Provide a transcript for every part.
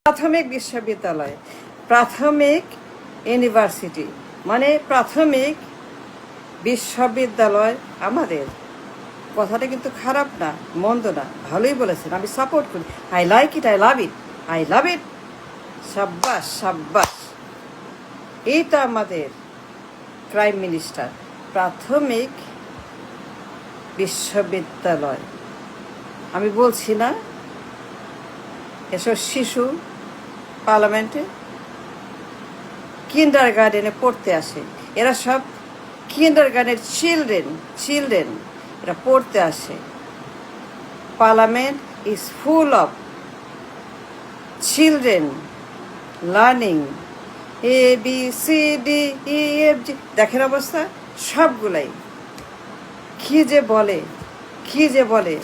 প্রাথমিক বিশ্ববিদ্যালয়, প্রাথমিক ইউনিভার্সিটি মানে প্রাথমিক বিশ্ববিদ্যালয় আমাদের। কথাটা কিন্তু খারাপ না, মন্দ না, ভালোই বলেছেন, আমি সাপোর্ট করি। I like it, I love it, I love it. সাব্বাস সাব্বাস। এই তো আমাদের প্রাইম মিনিস্টার, প্রাথমিক বিশ্ববিদ্যালয়। আমি বলছি না এসব শিশু পার্লামেন্টে কিন্ডার গার্ডেনে পড়তে আসে, এরা সব কিন্ডার গার্ডেনের চিলড্রেন এরা পড়তে আসে। Parliament is full of children learning ABCDEFG। দেখেন অবস্থা সবগুলাই কি যে বলে,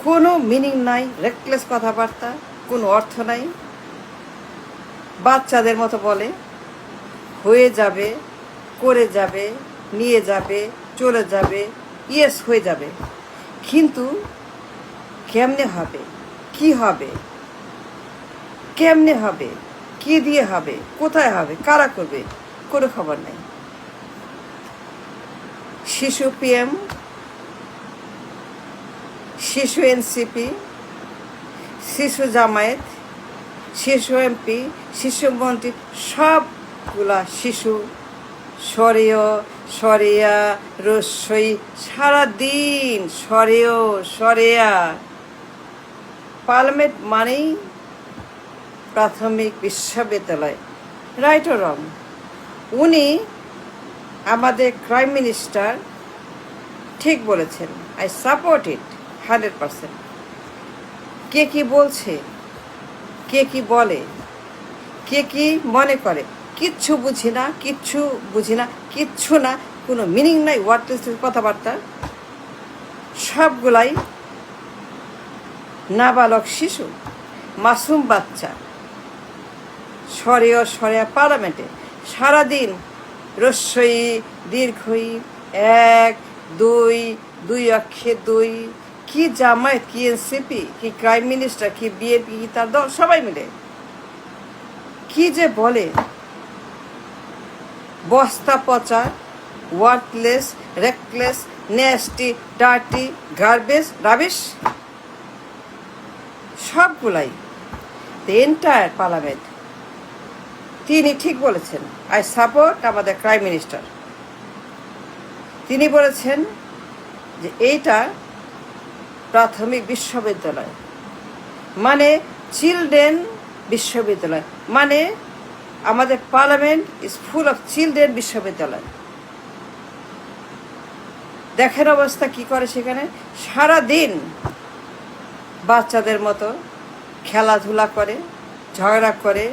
কোনো মিনিং নাই, রেকলেস কথাবার্তা, কোনো অর্থ নাই। বাচ্চাদের মতো বলে হয়ে যাবে, করে যাবে, নিয়ে যাবে, চলে যাবে, ইয়েস হয়ে যাবে। কিন্তু কেমনে হবে, কি হবে, কেমনে হবে, কি দিয়ে হবে, কোথায় হবে, কারা করবে, কোনো খবর নেই। শিশু PM, শিশু NCP, শিশু জামায়াত, শিশু MP, শিশু মন্ত্রী, সবগুলা শিশু সরিয়া রসই সারাদিন সরেয়া। পার্লামেন্ট মানেই প্রাথমিক বিশ্ববিদ্যালয়। রাইট ও রং? উনি আমাদের প্রাইম মিনিস্টার ঠিক বলেছেন। আই সাপোর্ট ইট 100%। কে কি বলছে, কে কি বলে, কে কি মনে করে, কিচ্ছু বুঝি না, কিচ্ছু না, কোনো মিনিং নাই, ওয়ার্ডলেস কথাবার্তা। সবগুলাই নাবালক শিশু, মাসুম বাচ্চা সরেয়া পার্লামেন্টে সারাদিন রস্যই দীর্ঘই 1 2 অক্ষে 2। কি জামায়াত, কি NCP, কি প্রাইম মিনিস্টার, কি BNP, কি তার দল, সবাই মিলে কি যে বলে। বস্তা পচা, worthless, reckless, nasty, dirty, garbage, rubbish, সবগুলাই। The entire parliament. তিনি ঠিক বলেছেন। আই সাপোর্ট আমাদের প্রাইম মিনিস্টার। তিনি বলেছেন যে এইটা প্রাথমিক বিশ্ববিদ্যালয় মানে চিলড্রেন বিশ্ববিদ্যালয়, মানে আমাদের parliament is full of children বিশ্ববিদ্যালয়। দেখেন অবস্থা কি করে সেখানে, সারাদিন বাচ্চাদের মতো খেলাধুলা করে, ঝগড়া করে,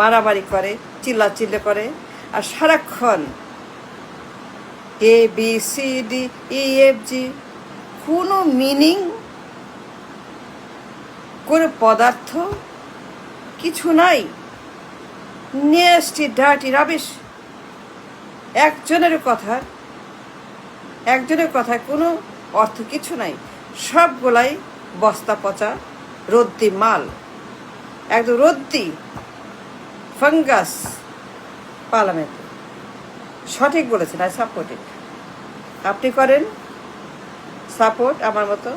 মারামারি করে, চিল্লাচিল্লি করে, আর সারাক্ষণ ABCDEFG, কোনো মিনিং, কোনো পদার্থ কিছু নাই। Nasty, dirty, rubbish. একজনের কথায় কোনো অর্থ কিছু নাই। সবগুলাই বস্তা পচা রদ্দি মাল, একদম রদ্দি ফাঙ্গাস পার্লামেন্টে। সঠিক বলেছেন। আই সাপোর্ট ইট। আপনি করেন সাপোর্ট আমার মতো।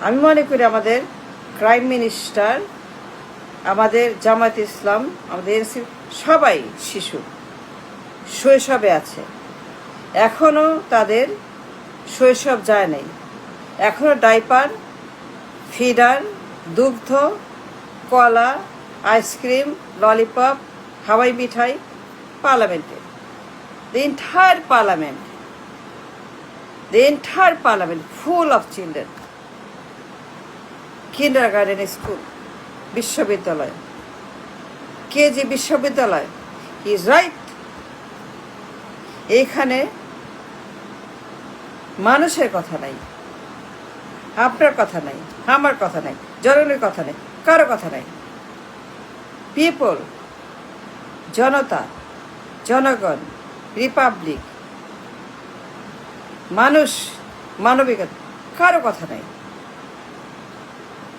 আমি মনে করি আমাদের প্রাইম মিনিস্টার, আমাদের জামায়াত ইসলাম, আমাদের NCP সবাই শিশু, শৈশবে আছে। এখনও তাদের শৈশব যায় নাই। এখনও ডাইপার, ফিডার, দুগ্ধ, কলা, আইসক্রিম, ললিপপ, হাওয়াই মিঠাই পার্লামেন্টে। The entire parliament full of children. Kindergarten school, বিশ্ববিদ্যালয়, KG বিশ্ববিদ্যালয়। Is right. এখানে মানুষের কথা নাই, আপনার কথা নাই, আমার কথা নাই, জনগণের কথা নাই, কারো কথা নাই। পিপল, জনতা, জনগণ, রিপাবলিক, মানুষ, মানবিকতা, কারো কথা নাই।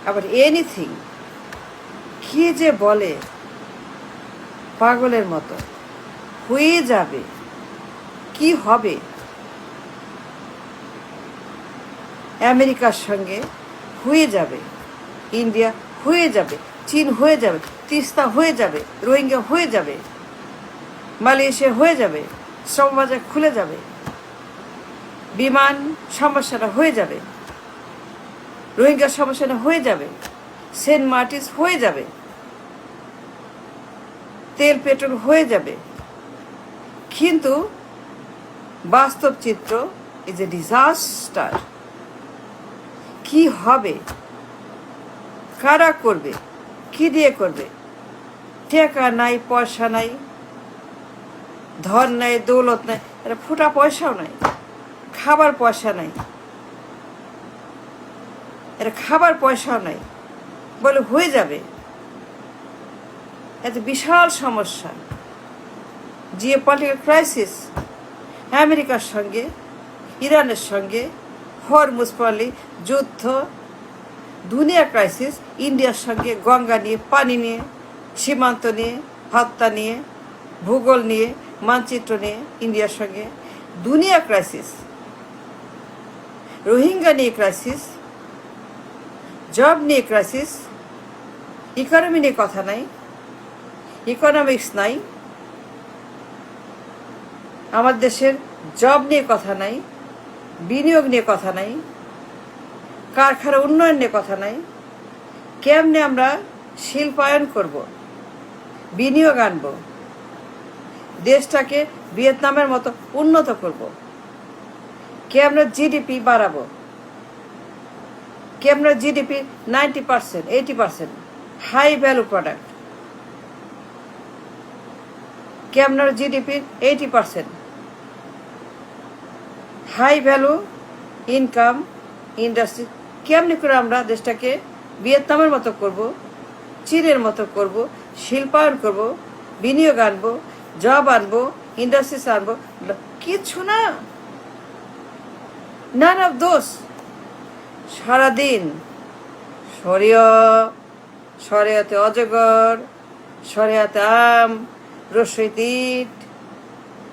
আবার এনিথিং কি যে বলে পাগলের মতো, হয়ে যাবে, কি হবে, আমেরিকার সঙ্গে হয়ে যাবে, ইন্ডিয়া হয়ে যাবে, চীন হয়ে যাবে, তিস্তা হয়ে যাবে, রোহিঙ্গা হয়ে যাবে, মালয়েশিয়া হয়ে যাবে, শ্রমবাজার খুলে যাবে, বিমান সমস্যাটা হয়ে যাবে, রোহিঙ্গার সমস্যাটা হয়ে যাবে, সেন্ট মার্টিস হয়ে যাবে, তেল পেট্রোল হয়ে যাবে। কিন্তু বাস্তব চিত্র ইজ এ ডিজাস্টার। কি হবে, কারা করবে, কি দিয়ে করবে? টাকা নাই, পয়সা নাই, ধন নাই, দৌলত নাই, এটা ফুটা পয়সাও নাই, খাবার পয়সা নাই, এটা খাবার পয়সাও নাই, বলে হয়ে যাবে। এত বিশাল সমস্যা, জিও পলিটিক্যাল ক্রাইসিস, আমেরিকার সঙ্গে, ইরানের সঙ্গে, হরমুজ প্রণালী, যুদ্ধ, দুনিয়া ক্রাইসিস, ইন্ডিয়ার সঙ্গে গঙ্গা নিয়ে, পানি নিয়ে, সীমান্ত নিয়ে, হত্যা নিয়ে, ভূগোল নিয়ে, মানচিত্র নিয়ে, ইন্ডিয়ার সঙ্গে দুনিয়া ক্রাইসিস, রোহিঙ্গা নিয়ে ক্রাইসিস, জব নিয়ে ক্রাইসিস, ইকোনমি নিয়ে কথা নাই, ইকোনমিক্স নাই, আমার দেশের জব নিয়ে কথা নাই, বিনিয়োগ নিয়ে কথা নাই, কারখানা উন্নয়ন নিয়ে কথা নাই, কেমনে আমরা শিল্পায়ন করব, বিনিয়োগ আনব, দেশটাকে ভিয়েতনামের মতো উন্নত করব, কেমনে জিডিপি বাড়াবো, কেমনে জিডিপি 90%, 80% হাই ভ্যালু প্রোডাক্ট, কেমন জিডিপির 80% হাই ভ্যালু ইনকাম ইন্ডাস্ট্রি, কেমনি করে আমরা দেশটাকে ভিয়েতনামের মতো করব, চীনের মতো করব, শিল্পায়ন করব, বিনিয়োগ আনবো, জব আনবো, ইন্ডাস্ট্রিজ আনবো, কিছু না, নান অফ দোস। সারাদিন শরিয়তে অজগর, শরিয়াতে আম, রস্যইতে ইট,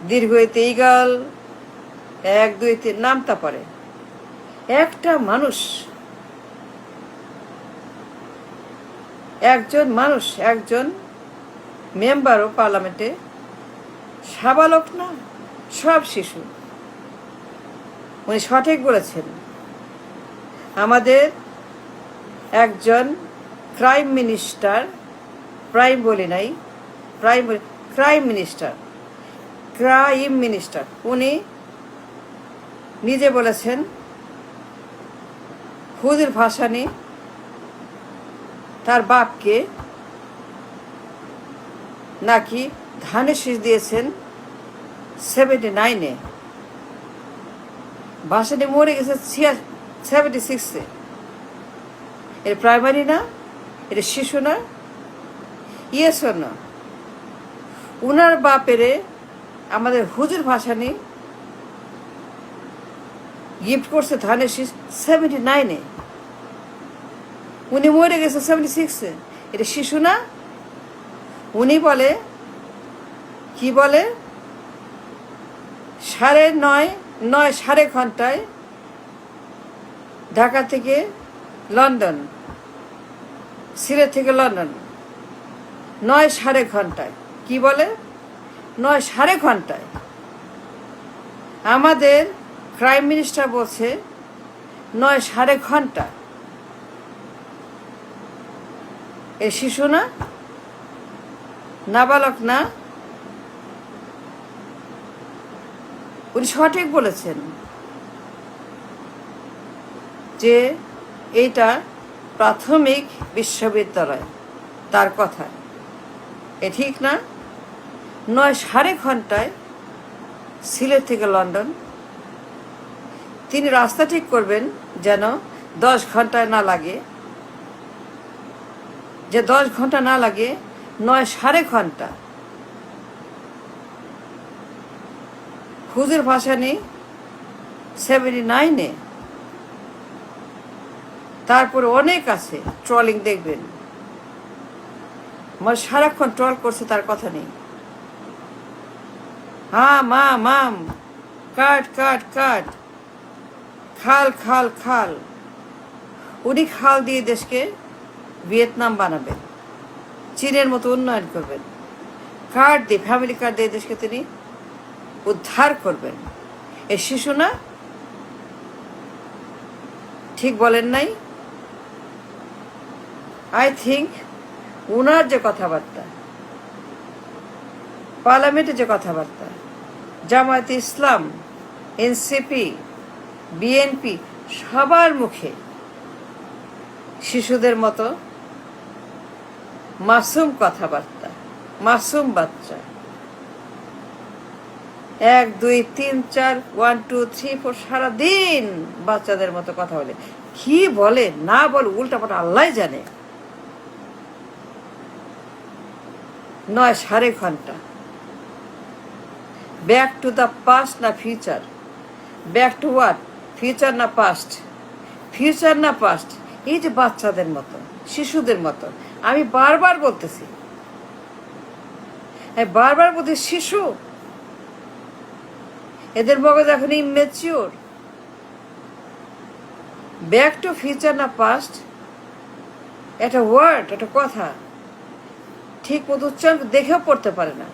দীর্ঘইতে ইগল, 1 2 3 নামতা পড়ে। একটা মানুষ, একজন মেম্বারও পার্লামেন্টে সাবালক না, সব শিশু। উনি সঠিক বলেছেন, আমাদের একজন ক্রাইম মিনিস্টার, প্রাইম বলি নাই, ক্রাইম মিনিস্টার উনি নিজে বলেছেন হুজুর ভাসানী তার বাপকে নাকি ধানের শীষ দিয়েছেন 79-এ, ভাসানী মরে গেছে 76-এ। এটা প্রাইমারি না, এটা শিশু না, ইয়েস না। উনার বাপেরে আমাদের হুজুর ভাসানী গিফট করছে ধানের শীষ 79-এ, উনি মরে গেছে 76-এ। এটা শিশু না? উনি বলে, কি বলে, 9:30 ঘন্টায় ঢাকা থেকে লন্ডন, সিলেট থেকে লন্ডন, 9:30 ঘন্টায়। কি বলে? 9:30 ঘন্টায়। আমাদের প্রাইম মিনিস্টার বলছে 9:30 ঘন্টা। এ শিশু না, নাবালক না? উনি সঠিক বলেছেন যে এইটা প্রাথমিক বিশ্ববিদ্যালয়, তার কথা এ ঠিক না? 9:30 ঘন্টায় সিলেট থেকে লন্ডন। তিনি রাস্তা ঠিক করবেন যেন 10 ঘন্টায় না লাগে, যে 10 ঘন্টা না লাগে, 9:30 ঘন্টা। হুজুর ভাসানী 79-এ। তারপরে অনেক আছে, ট্রলিং দেখবেন, আমার সারাক্ষণ ট্রল করছে, তার কথা নেই। হ্যাঁ মাম, কাট কাট কাট, খাল খাল খাল। উনি খাল দিয়ে দেশকে ভিয়েতনাম বানাবেন, চীনের মতো উন্নয়ন করবেন। কার্ড দিয়ে, ফ্যামিলি কার্ড দিয়ে দেশকে তিনি উদ্ধার করবেন। এ শিশু না? ঠিক বলেন নাই? আই থিঙ্ক উনার যে কথাবার্তা, পার্লামেন্টে যে কথাবার্তা, জামায়াতে ইসলাম, এনসিপি, বিএনপি সবার মুখে শিশুদের মতো মাসুম কথাবার্তা, মাসুম বাচ্চা। 1 2 3 4 1 2 3 4 সারাদিন বাচ্চাদের মতো কথা বলে। কি বলে না বলে উল্টাপাল্টা আল্লাহ জানে। 9 সাড়ে ঘন্টা। ব্যাক টু দ্য পাস্ট না future? Back to what? Future না পাস্ট? ফিউচার না পাস্ট? এই যে বাচ্চাদের মতো, শিশুদের মতো, আমি বারবার বলতেছি, বারবার বলতে শিশু, এদের মগজ এখন ইমেচিওর। ব্যাক টু ফিউচার না পাস্ট, একটা ওয়ার্ড, একটা কথা ঠিক মতো উচ্চারণ দেখেও পড়তে পারে না,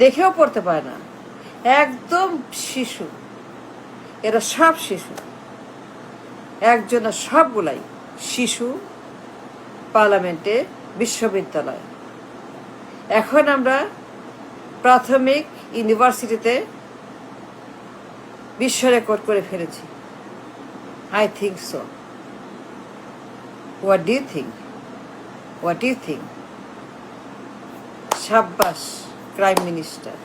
দেখেও পড়তে পারে না। একদম শিশু, এরা সব শিশু, একজন সবগুলাই শিশু। পার্লামেন্টে, বিশ্ববিদ্যালয়, এখন আমরা প্রাথমিক ইউনিভার্সিটিতে বিশ্ব রেকর্ড করে ফেলেছি। I think so. What do you think? What do you think? সাব্বাস ক্রাইম মিনিস্টার।